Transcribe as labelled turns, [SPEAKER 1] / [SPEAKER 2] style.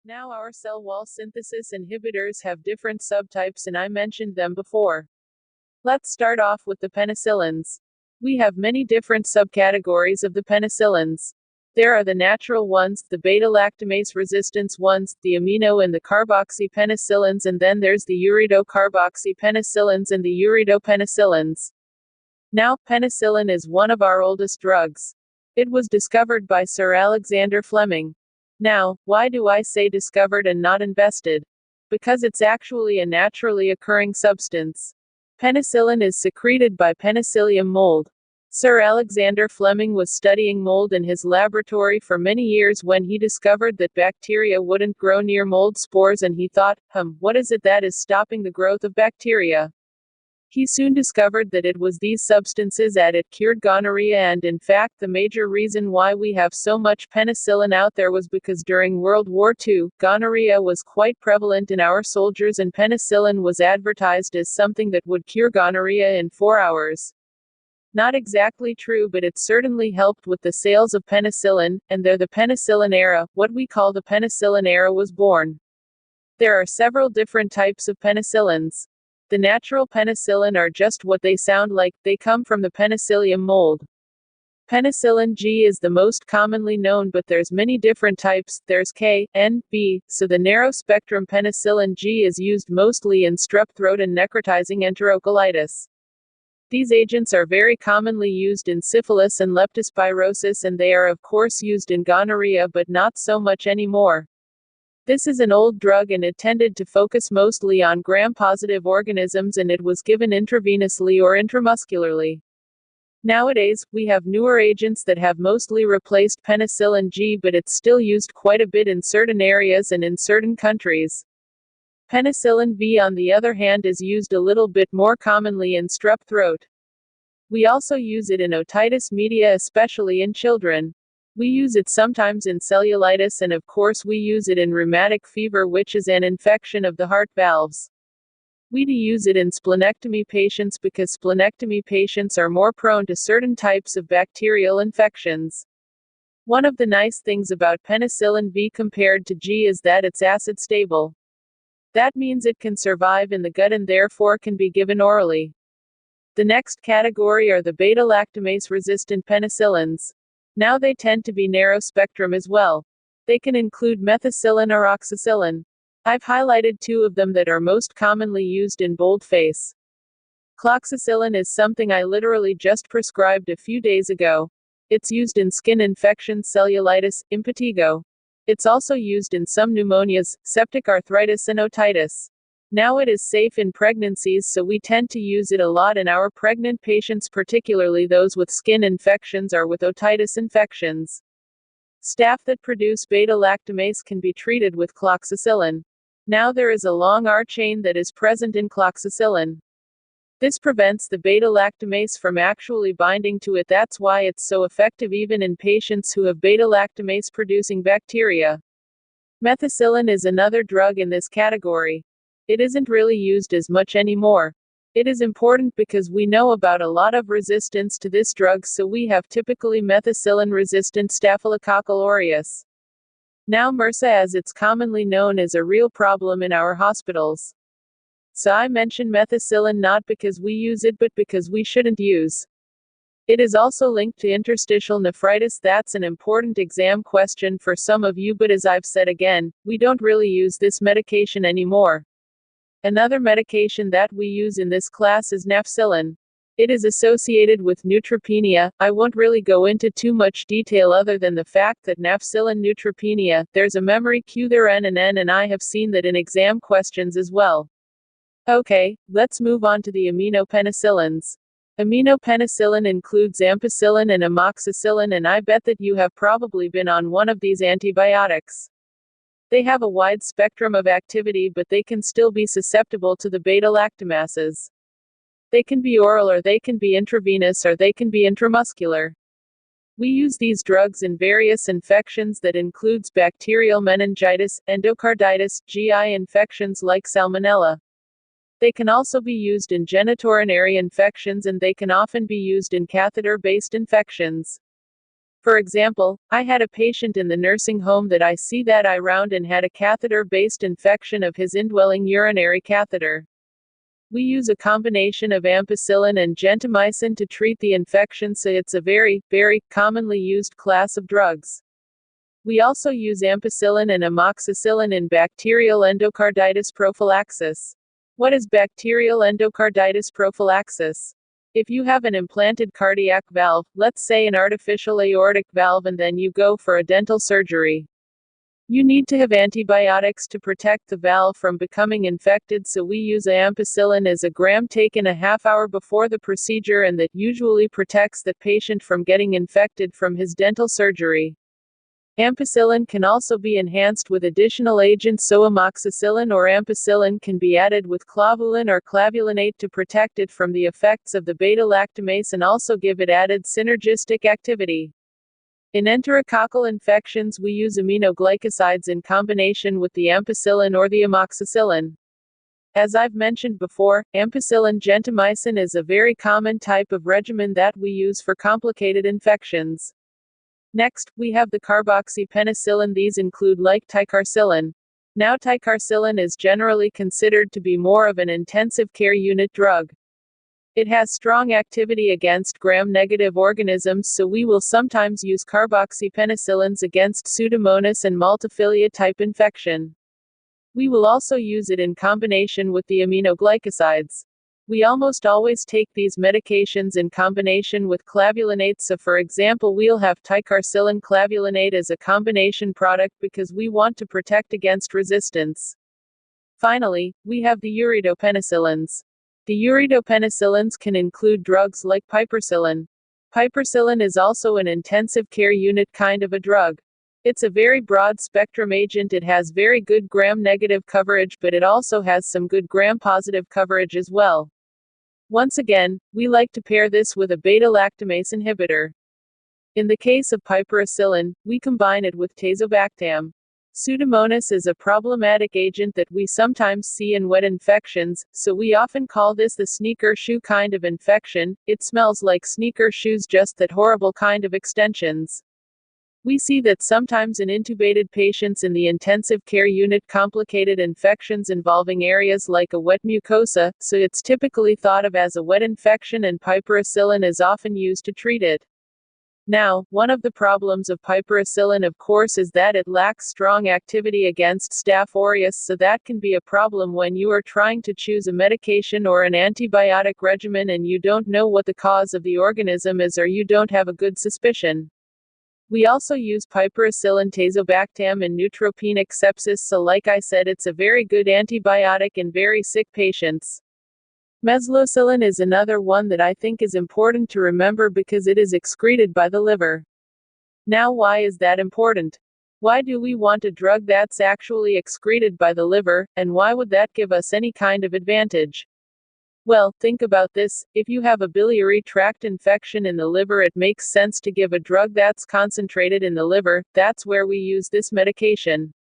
[SPEAKER 1] Now our cell wall synthesis inhibitors have different subtypes and I mentioned them before. Let's start off with the penicillins. We have many different subcategories of the penicillins. There are the natural ones, the beta-lactamase resistance ones, the amino and the carboxypenicillins, and then there's the ureidocarboxypenicillins and the ureidopenicillins. Now, penicillin is one of our oldest drugs. It was discovered by Sir Alexander Fleming. Now, why do I say discovered and not invented? Because it's actually a naturally occurring substance. Penicillin is secreted by penicillium mold. Sir Alexander Fleming was studying mold in his laboratory for many years when he discovered that bacteria wouldn't grow near mold spores, and he thought, what is it that is stopping the growth of bacteria? He soon discovered that it was these substances that it cured gonorrhea, and in fact the major reason why we have so much penicillin out there was because during World War II, gonorrhea was quite prevalent in our soldiers and penicillin was advertised as something that would cure gonorrhea in 4 hours. Not exactly true, but it certainly helped with the sales of penicillin, and there the penicillin era, what we call the penicillin era, was born. There are several different types of penicillins. The natural penicillin are just what they sound like, they come from the penicillium mold. Penicillin G is the most commonly known, but there's many different types, there's K, N, B, so the narrow-spectrum penicillin G is used mostly in strep throat and necrotizing enterocolitis. These agents are very commonly used in syphilis and leptospirosis, and they are of course used in gonorrhea, but not so much anymore. This is an old drug and it tended to focus mostly on gram-positive organisms, and it was given intravenously or intramuscularly. Nowadays, we have newer agents that have mostly replaced penicillin G, but it's still used quite a bit in certain areas and in certain countries. Penicillin V, on the other hand, is used a little bit more commonly in strep throat. We also use it in otitis media, especially in children. We use it sometimes in cellulitis, and of course we use it in rheumatic fever, which is an infection of the heart valves. We do use it in splenectomy patients because splenectomy patients are more prone to certain types of bacterial infections. One of the nice things about penicillin V compared to G is that it's acid stable. That means it can survive in the gut and therefore can be given orally. The next category are the beta-lactamase resistant penicillins. Now they tend to be narrow spectrum as well. They can include methicillin or oxacillin. I've highlighted 2 of them that are most commonly used in boldface. Cloxacillin is something I literally just prescribed a few days ago. It's used in skin infections, cellulitis, impetigo. It's also used in some pneumonias, septic arthritis and otitis. Now it is safe in pregnancies, so we tend to use it a lot in our pregnant patients, particularly those with skin infections or with otitis infections. Staph that produce beta-lactamase can be treated with cloxacillin. Now there is a long R chain that is present in cloxacillin. This prevents the beta-lactamase from actually binding to it. That's why it's so effective even in patients who have beta-lactamase producing bacteria. Methicillin is another drug in this category. It isn't really used as much anymore. It is important because we know about a lot of resistance to this drug, so we have typically methicillin-resistant Staphylococcal aureus. Now MRSA, as it's commonly known, is a real problem in our hospitals. So I mention methicillin not because we use it but because we shouldn't use. It is also linked to interstitial nephritis. That's an important exam question for some of you, but as I've said again, we don't really use this medication anymore. Another medication that we use in this class is nafcillin. It is associated with neutropenia. I won't really go into too much detail other than the fact that nafcillin neutropenia, there's a memory cue there, N and N, and I have seen that in exam questions as well. Okay, let's move on to the aminopenicillins. Aminopenicillin includes ampicillin and amoxicillin, and I bet that you have probably been on one of these antibiotics. They have a wide spectrum of activity, but they can still be susceptible to the beta-lactamases. They can be oral, or they can be intravenous, or they can be intramuscular. We use these drugs in various infections that includes bacterial meningitis, endocarditis, GI infections like salmonella. They can also be used in genitourinary infections, and they can often be used in catheter-based infections. For example, I had a patient in the nursing home that I see that I round and had a catheter-based infection of his indwelling urinary catheter. We use a combination of ampicillin and gentamicin to treat the infection, so it's a very, very commonly used class of drugs. We also use ampicillin and amoxicillin in bacterial endocarditis prophylaxis. What is bacterial endocarditis prophylaxis? If you have an implanted cardiac valve, let's say an artificial aortic valve, and then you go for a dental surgery, you need to have antibiotics to protect the valve from becoming infected, so we use ampicillin as a gram taken a half hour before the procedure, and that usually protects the patient from getting infected from his dental surgery. Ampicillin can also be enhanced with additional agents, so amoxicillin or ampicillin can be added with clavulin or clavulinate to protect it from the effects of the beta-lactamase and also give it added synergistic activity. In enterococcal infections, we use aminoglycosides in combination with the ampicillin or the amoxicillin. As I've mentioned before, ampicillin gentamicin is a very common type of regimen that we use for complicated infections. Next, we have the carboxypenicillin. These include like ticarcillin. Now, ticarcillin is generally considered to be more of an intensive care unit drug. It has strong activity against gram-negative organisms, so we will sometimes use carboxypenicillins against Pseudomonas and multifilia type infection. We will also use it in combination with the aminoglycosides. We almost always take these medications in combination with clavulinate, so for example we'll have ticarcillin clavulinate as a combination product because we want to protect against resistance. Finally, we have the ureipenicillins. The ureipenicillins can include drugs like piperacillin. Piperacillin is also an intensive care unit kind of a drug. It's a very broad spectrum agent. It has very good gram-negative coverage, but it also has some good gram-positive coverage as well. Once again, we like to pair this with a beta-lactamase inhibitor. In the case of piperacillin, we combine it with tazobactam. Pseudomonas is a problematic agent that we sometimes see in wet infections, so we often call this the sneaker shoe kind of infection. It smells like sneaker shoes, just that horrible kind of extensions. We see that sometimes in intubated patients in the intensive care unit, complicated infections involving areas like a wet mucosa, so it's typically thought of as a wet infection, and piperacillin is often used to treat it. Now, one of the problems of piperacillin, of course, is that it lacks strong activity against Staph aureus, so that can be a problem when you are trying to choose a medication or an antibiotic regimen and you don't know what the cause of the organism is, or you don't have a good suspicion. We also use piperacillin tazobactam in neutropenic sepsis, so like I said, it's a very good antibiotic in very sick patients. Meslocillin is another one that I think is important to remember because it is excreted by the liver. Now, why is that important? Why do we want a drug that's actually excreted by the liver, and why would that give us any kind of advantage? Well, think about this. If you have a biliary tract infection in the liver, it makes sense to give a drug that's concentrated in the liver. That's where we use this medication.